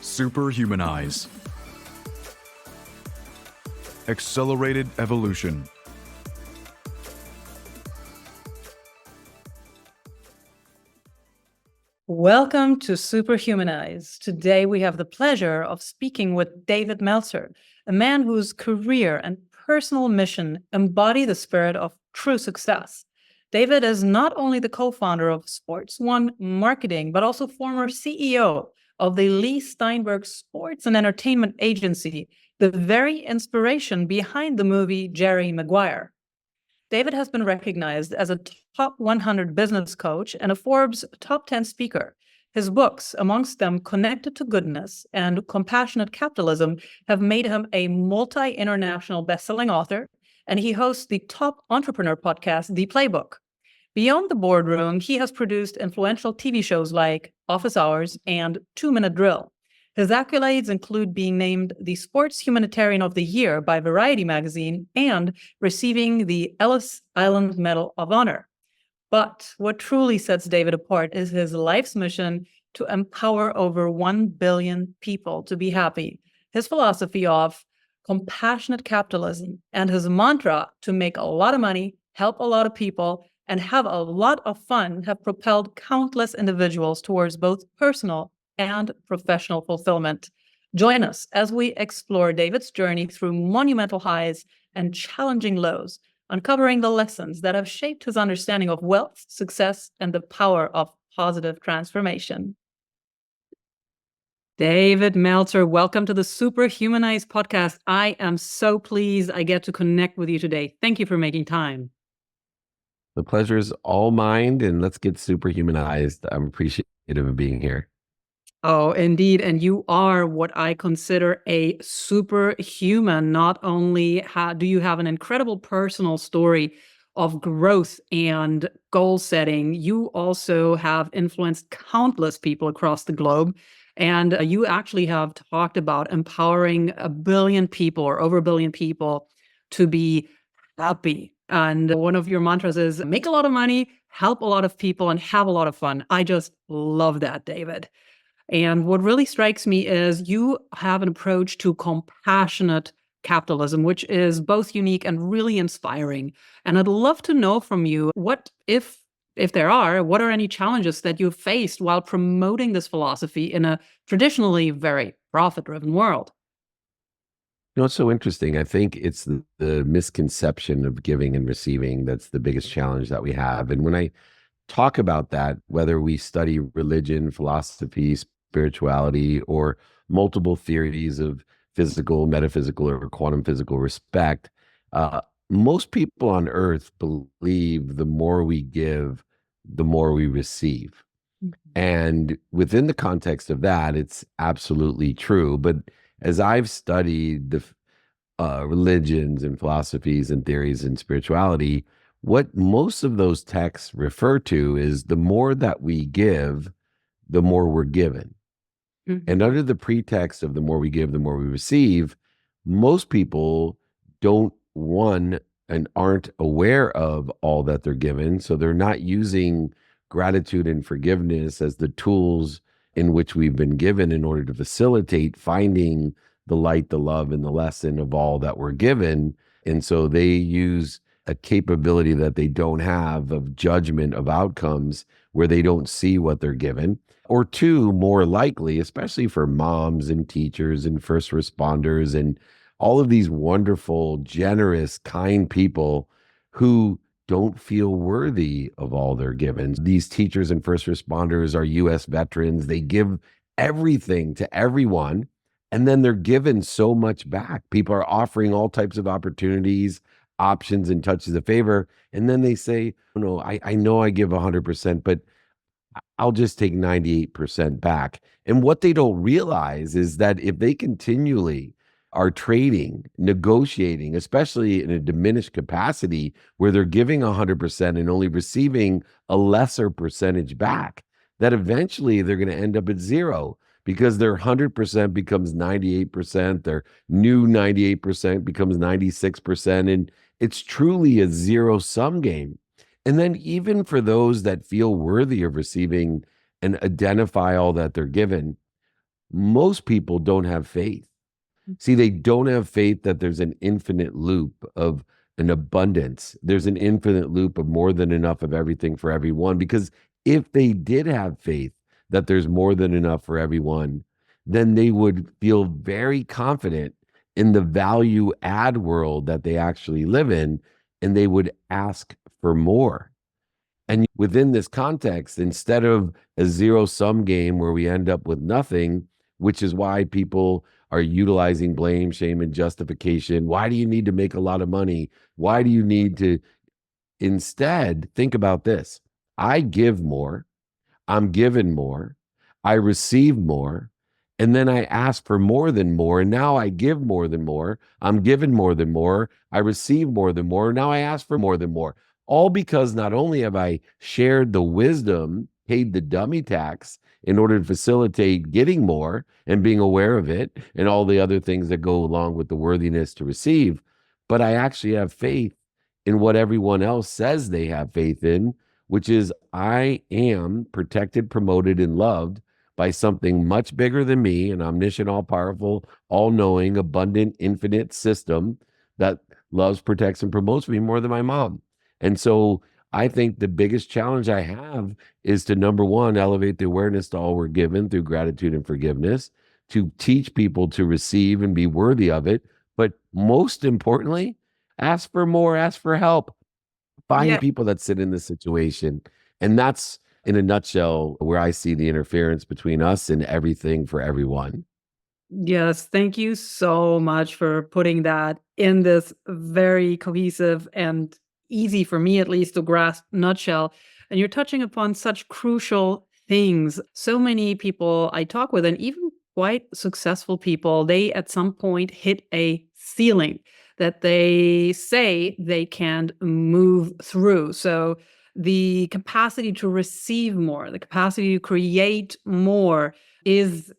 Superhumanize. Accelerated evolution. Welcome to Superhumanize. Today we have the pleasure of speaking with David Meltzer, a man whose career and personal mission embody the spirit of true success. David is not only the co-founder of Sports One Marketing, but also former CEO of the Leigh Steinberg Sports and Entertainment Agency, the very inspiration behind the movie Jerry Maguire. David has been recognized as a top 100 business coach and a Forbes top 10 speaker. His books, amongst them Connected to Goodness and Compassionate Capitalism, have made him a multi-international best-selling author, and he hosts the top entrepreneur podcast, The Playbook. Beyond the boardroom, he has produced influential TV shows like Office Hours and 2-Minute Drill. His accolades include being named the Sports Humanitarian of the Year by Variety magazine and receiving the Ellis Island Medal of Honor. But what truly sets David apart is his life's mission to empower over 1 billion people to be happy, his philosophy of compassionate capitalism, and his mantra to make a lot of money, help a lot of people, and have a lot of fun have propelled countless individuals towards both personal and professional fulfillment. Join us as we explore David's journey through monumental highs and challenging lows, uncovering the lessons that have shaped his understanding of wealth, success, and the power of positive transformation. David Meltzer, welcome to the Superhumanize podcast. I am so pleased I get to connect with you today. Thank you for making time. The pleasure is all mine, and let's get superhumanized. I'm appreciative of being here. Oh, indeed. And you are what I consider a superhuman. Not only do you have an incredible personal story of growth and goal setting, you also have influenced countless people across the globe. And you actually have talked about empowering 1 billion people or over 1 billion people to be happy. And one of your mantras is make a lot of money, help a lot of people, and have a lot of fun. I just love that, David. And what really strikes me is you have an approach to compassionate capitalism, which is both unique and really inspiring. And I'd love to know from you, what, if there are, what are any challenges that you've faced while promoting this philosophy in a traditionally very profit-driven world? You know, it's so interesting. I think it's the misconception of giving and receiving that's the biggest challenge that we have. And when I talk about that, whether we study religion, philosophy, spirituality, or multiple theories of physical, metaphysical, or quantum physical respect, most people on earth believe the more we give, the more we receive. And within the context of that, it's absolutely true. But as I've studied the religions and philosophies and theories and spirituality, what most of those texts refer to is the more that we give, the more we're given. Mm-hmm. And under the pretext of the more we give, the more we receive, most people don't, one, and aren't aware of all that they're given. So they're not using gratitude and forgiveness as the tools in which we've been given in order to facilitate finding the light, the love, and the lesson of all that we're given. And so they use a capability that they don't have of judgment of outcomes where they don't see what they're given. Or two, more likely, especially for moms and teachers and first responders and all of these wonderful, generous, kind people who don't feel worthy of all they're given. These teachers and first responders are U.S. veterans. They give everything to everyone, and then they're given so much back. People are offering all types of opportunities, options, and touches of favor. And then they say, no, I know I give 100%, but I'll just take 98% back. And what they don't realize is that if they continually are trading, negotiating, especially in a diminished capacity where they're giving 100% and only receiving a lesser percentage back, that eventually they're going to end up at zero because their 100% becomes 98%, their new 98% becomes 96%, and it's truly a zero-sum game. And then even for those that feel worthy of receiving and identify all that they're given, most people don't have faith. See, they don't have faith that there's an infinite loop of an abundance. There's an infinite loop of more than enough of everything for everyone. Because if they did have faith that there's more than enough for everyone, then they would feel very confident in the value add world that they actually live in, and they would ask for more. And within this context, instead of a zero-sum game where we end up with nothing, which is why people are utilizing blame, shame, and justification. Why do you need to make a lot of money? Why do you need to? Instead, think about this. I give more, I'm given more, I receive more, and then I ask for more than more, and now I give more than more, I'm given more than more, I receive more than more, now I ask for more than more. All because not only have I shared the wisdom, paid the dummy tax in order to facilitate getting more and being aware of it and all the other things that go along with the worthiness to receive, but I actually have faith in what everyone else says they have faith in, which is I am protected, promoted, and loved by something much bigger than me, an omniscient, all-powerful, all-knowing, abundant, infinite system that loves, protects, and promotes me more than my mom. And so I think the biggest challenge I have is to, number one, elevate the awareness to all we're given through gratitude and forgiveness, to teach people to receive and be worthy of it. But most importantly, ask for more, ask for help. Find Yeah. people that sit in this situation. And that's, in a nutshell, where I see the interference between us and everything for everyone. Yes, thank you so much for putting that in this very cohesive and easy for me at least to grasp nutshell. And you're touching upon such crucial things. So many people I talk with, and even quite successful people, they at some point hit a ceiling that they say they can't move through. So the capacity to receive more, the capacity to create more is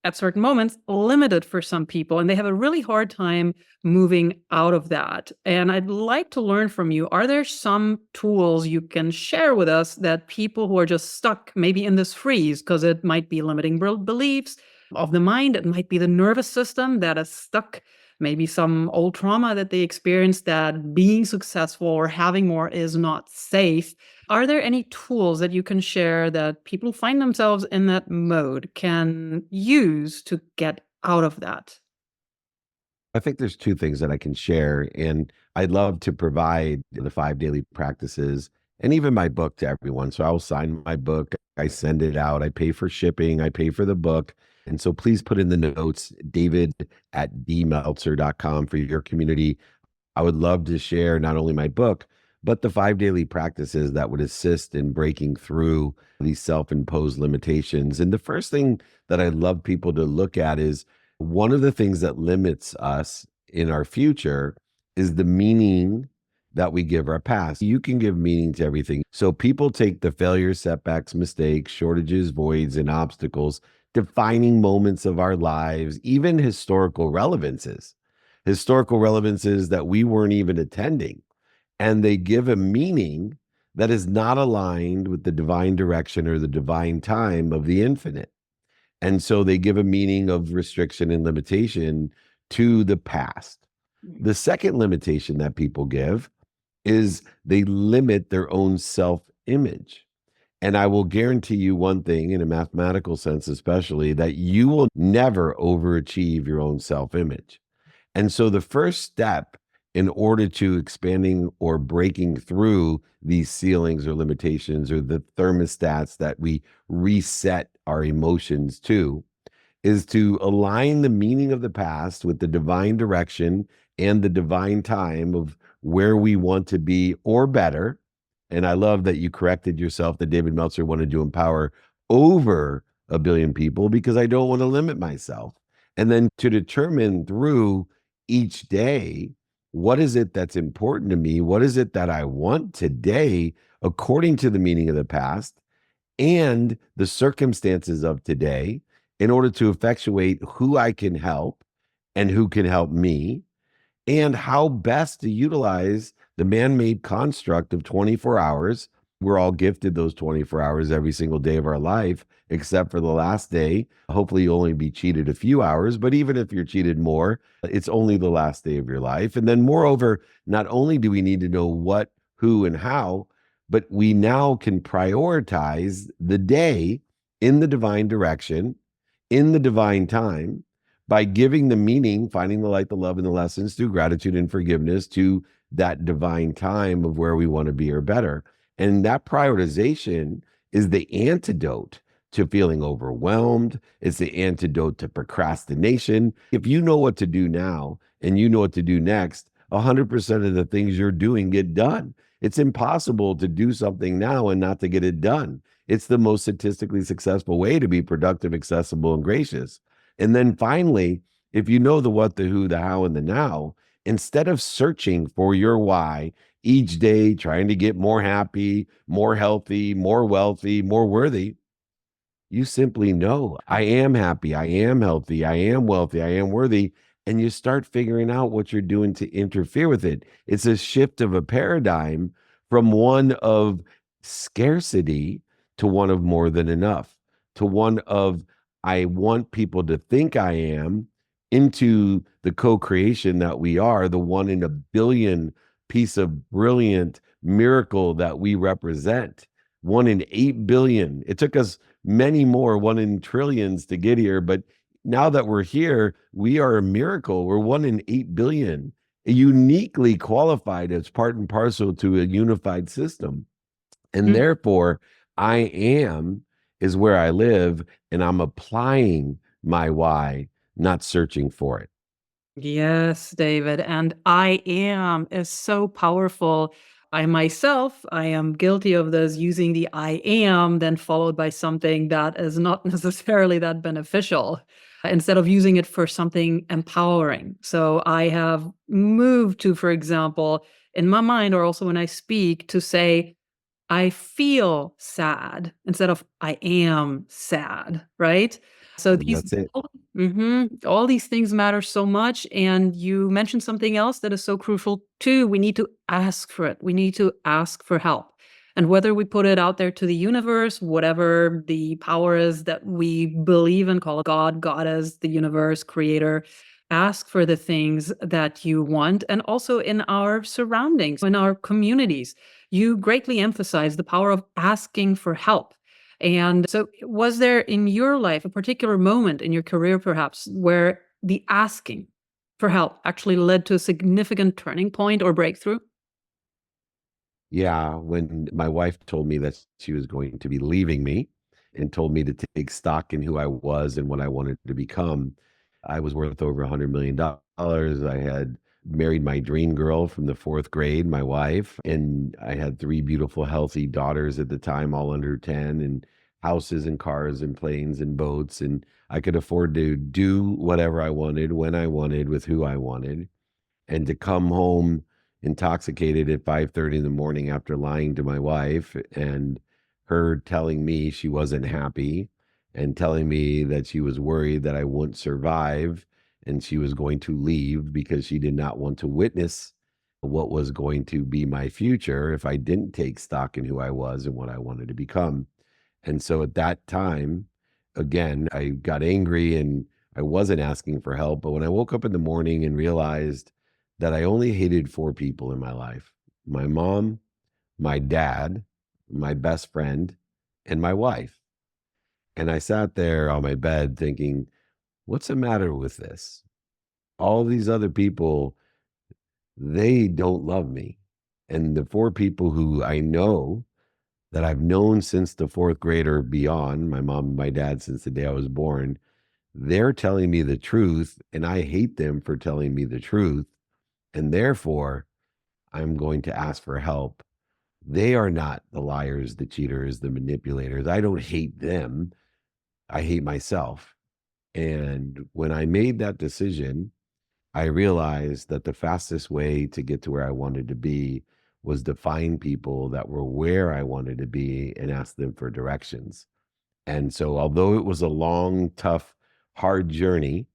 at certain moments limited for some people, and they have a really hard time moving out of that. And I'd like to learn from you, are there some tools you can share with us that people who are just stuck maybe in this freeze, because it might be limiting beliefs of the mind, it might be the nervous system that is stuck, maybe some old trauma that they experienced, that being successful or having more is not safe. Are there any tools that you can share that people who find themselves in that mode can use to get out of that? I think there's two things that I can share, and I'd love to provide the 5 daily practices and even my book to everyone. So I'll sign my book, I send it out, I pay for shipping, I pay for the book. And so please put in the notes, david@dmeltzer.com for your community. I would love to share not only my book, but the 5 daily practices that would assist in breaking through these self-imposed limitations. And the first thing that I'd love people to look at is one of the things that limits us in our future is the meaning that we give our past. You can give meaning to everything. So people take the failures, setbacks, mistakes, shortages, voids, and obstacles, defining moments of our lives, even historical relevances that we weren't even attending. And they give a meaning that is not aligned with the divine direction or the divine time of the infinite. And so they give a meaning of restriction and limitation to the past. The second limitation that people give is they limit their own self-image. And I will guarantee you one thing, in a mathematical sense especially, that you will never overachieve your own self-image. And so the first step in order to expanding or breaking through these ceilings or limitations or the thermostats that we reset our emotions to is to align the meaning of the past with the divine direction and the divine time of where we want to be or better. And I love that you corrected yourself that David Meltzer wanted to empower over 1 billion people, because I don't want to limit myself. And then to determine through each day, what is it that's important to me? What is it that I want today, according to the meaning of the past and the circumstances of today, in order to effectuate who I can help and who can help me, and how best to utilize the man-made construct of 24 hours We're all gifted those 24 hours every single day of our life, except for the last day. Hopefully, you'll only be cheated a few hours, but even if you're cheated more, it's only the last day of your life. And then, moreover, not only do we need to know what, who, and how, but we now can prioritize the day in the divine direction, in the divine time, by giving the meaning, finding the light, the love, and the lessons through gratitude and forgiveness to that divine time of where we want to be or better. And that prioritization is the antidote to feeling overwhelmed. It's the antidote to procrastination. If you know what to do now and you know what to do next, 100% of the things you're doing get done. It's impossible to do something now and not to get it done. It's the most statistically successful way to be productive, accessible, and gracious. And then finally, if you know the what, the who, the how, and the now, instead of searching for your why each day, trying to get more happy, more healthy, more wealthy, more worthy, you simply know, I am happy, I am healthy, I am wealthy, I am worthy. And you start figuring out what you're doing to interfere with it. It's a shift of a paradigm from one of scarcity to one of more than enough, to one of I want people to think I am, into the co-creation that we are, the 1 in a billion piece of brilliant miracle that we represent. 1 in 8 billion. It took us many more 1 in trillions to get here, but now that we're here, we are a miracle. We're 1 in 8 billion, uniquely qualified as part and parcel to a unified system. And therefore, I am is where I live, and I'm applying my why, not searching for it. Yes, David. And I am is so powerful. I myself, I am guilty of this, using the I am, then followed by something that is not necessarily that beneficial, instead of using it for something empowering. So I have moved to, for example, in my mind, or also when I speak, to say, I feel sad instead of I am sad, right? So these That's it. all these things matter so much. And you mentioned something else that is so crucial too. We need to ask for it. We need to ask for help. And whether we put it out there to the universe, whatever the power is that we believe in, call it God, Goddess, the universe, creator, ask for the things that you want. And also in our surroundings, in our communities, you greatly emphasize the power of asking for help. And so, was there in your life a particular moment in your career, perhaps, where the asking for help actually led to a significant turning point or breakthrough? Yeah, when my wife told me that she was going to be leaving me and told me to take stock in who I was and what I wanted to become, I was worth over $100 million. I had married my dream girl from the 4th grade, my wife, and I had 3 beautiful, healthy daughters at the time, all under 10, and houses and cars and planes and boats. And I could afford to do whatever I wanted, when I wanted, with who I wanted. And to come home intoxicated at 5:30 in the morning after lying to my wife and her telling me she wasn't happy and telling me that she was worried that I wouldn't survive and she was going to leave because she did not want to witness what was going to be my future if I didn't take stock in who I was and what I wanted to become. And so at that time, again, I got angry and I wasn't asking for help. But when I woke up in the morning and realized that I only hated 4 people in my life: my mom, my dad, my best friend, and my wife. And I sat there on my bed thinking, what's the matter with this? All these other people, they don't love me. And the 4 people who I know that I've known since the 4th grade or beyond, my mom and my dad since the day I was born, they're telling me the truth, and I hate them for telling me the truth. And therefore, I'm going to ask for help. They are not the liars, the cheaters, the manipulators. I don't hate them. I hate myself. And when I made that decision, I realized that the fastest way to get to where I wanted to be was to find people that were where I wanted to be and ask them for directions. And so, although it was a long, tough, hard journey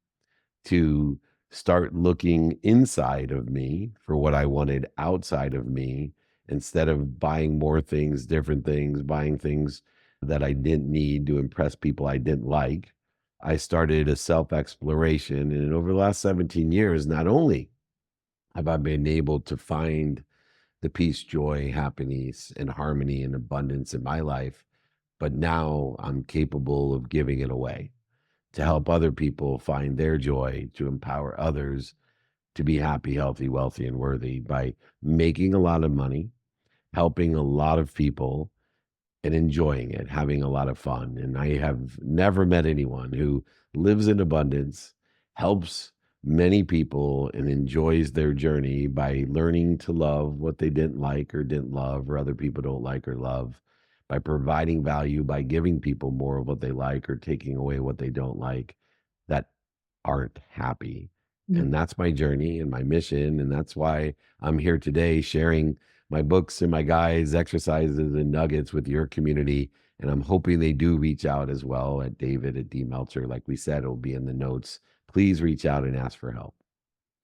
to start looking inside of me for what I wanted outside of me instead of buying more things, different things, buying things that I didn't need to impress people I didn't like, I started a self-exploration. And over the last 17 years, not only have I been able to find the peace, joy, happiness, and harmony and abundance in my life, but now I'm capable of giving it away to help other people find their joy, to empower others to be happy, healthy, wealthy, and worthy by making a lot of money, helping a lot of people, and enjoying it, having a lot of fun. And I have never met anyone who lives in abundance, helps many people, and enjoys their journey by learning to love what they didn't like or didn't love, or other people don't like or love, by providing value, by giving people more of what they like or taking away what they don't like, that aren't happy. Mm. And that's my journey and my mission. And that's why I'm here today sharing my books and my guides, exercises, and nuggets with your community. And I'm hoping they do reach out as well at David at D Meltzer. Like we said, it'll be in the notes. Please reach out and ask for help.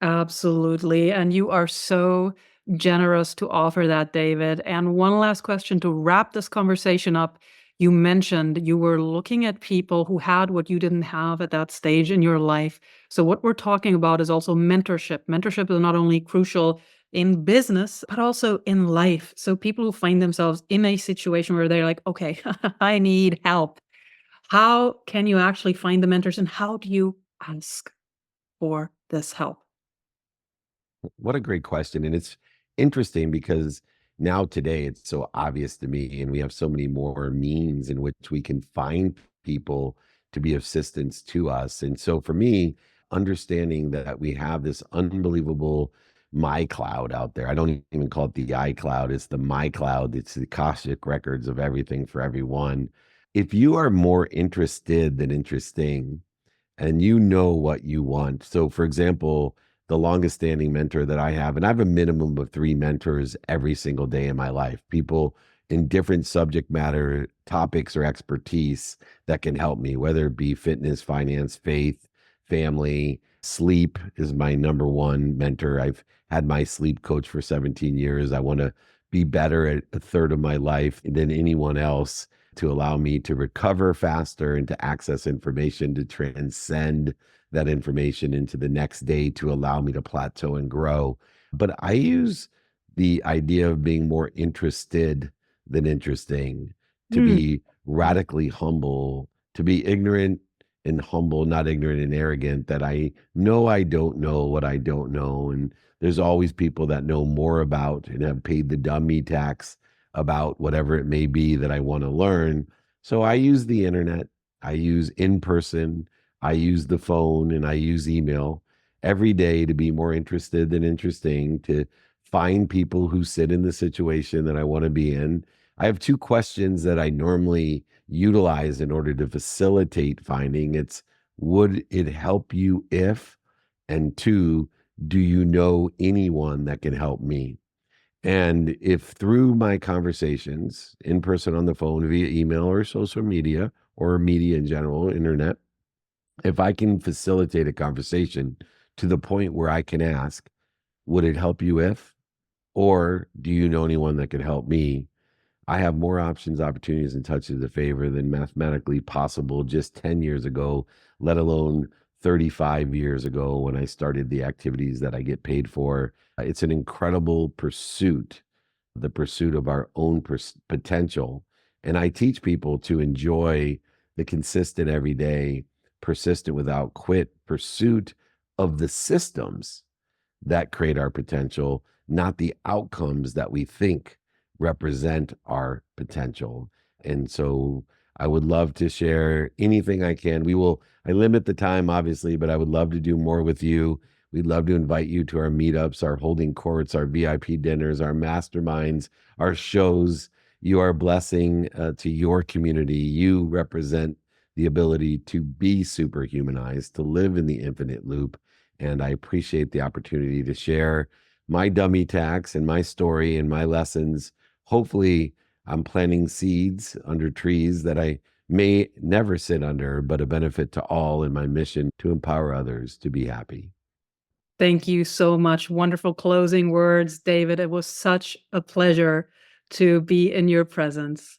Absolutely. And you are so generous to offer that, David. And one last question to wrap this conversation up. You mentioned you were looking at people who had what you didn't have at that stage in your life. So, what we're talking about is also mentorship. Mentorship is not only crucial in business, but also in life. So, people who find themselves in a situation where they're like, okay, I need help. How can you actually find the mentors and how do you ask for this help? What a great question. And it's interesting because now today it's so obvious to me, and we have so many more means in which we can find people to be of assistance to us. And so for me, understanding that we have this unbelievable my cloud out there. I don't even call it the iCloud, it's the my cloud. It's the Akashic records of everything for everyone. If you are more interested than interesting, and you know what you want. So, for example, the longest standing mentor that I have, and I have a minimum of 3 mentors every single day in my life, people in different subject matter topics or expertise that can help me, whether it be fitness, finance, faith, family. Sleep is my number one mentor. I've had my sleep coach for 17 years. I want to be better at a third of my life than anyone else, to allow me to recover faster and to access information, to transcend that information into the next day, to allow me to plateau and grow. But I use the idea of being more interested than interesting, to Mm. be radically humble, to be ignorant and humble, not ignorant and arrogant, that I know I don't know what I don't know. And there's always people that know more about and have paid the dummy tax about whatever it may be that I want to learn. So I use the internet, I use in person, I use the phone, and I use email every day to be more interested than interesting, to find people who sit in the situation that I want to be in. I have 2 questions that I normally utilize in order to facilitate finding. It's, would it help you if? And 2, do you know anyone that can help me? And if through my conversations, in person, on the phone, via email or social media or media in general, internet, if I can facilitate a conversation to the point where I can ask, would it help you if? Or do you know anyone that could help me? I have more options, opportunities, and touches of favor than mathematically possible just 10 years ago, let alone 35 years ago when I started the activities that I get paid for. It's an incredible pursuit, the pursuit of our own potential. And I teach people to enjoy the consistent, everyday, persistent, without quit pursuit of the systems that create our potential, not the outcomes that we think represent our potential. And so I would love to share anything I can. I limit the time, obviously, but I would love to do more with you. We'd love to invite you to our meetups, our holding courts, our VIP dinners, our masterminds, our shows. You are a blessing to your community. You represent the ability to be superhumanized, to live in the infinite loop. And I appreciate the opportunity to share my dummy tax and my story and my lessons. Hopefully, I'm planting seeds under trees that I may never sit under, but a benefit to all in my mission to empower others to be happy. Thank you so much. Wonderful closing words, David. It was such a pleasure to be in your presence.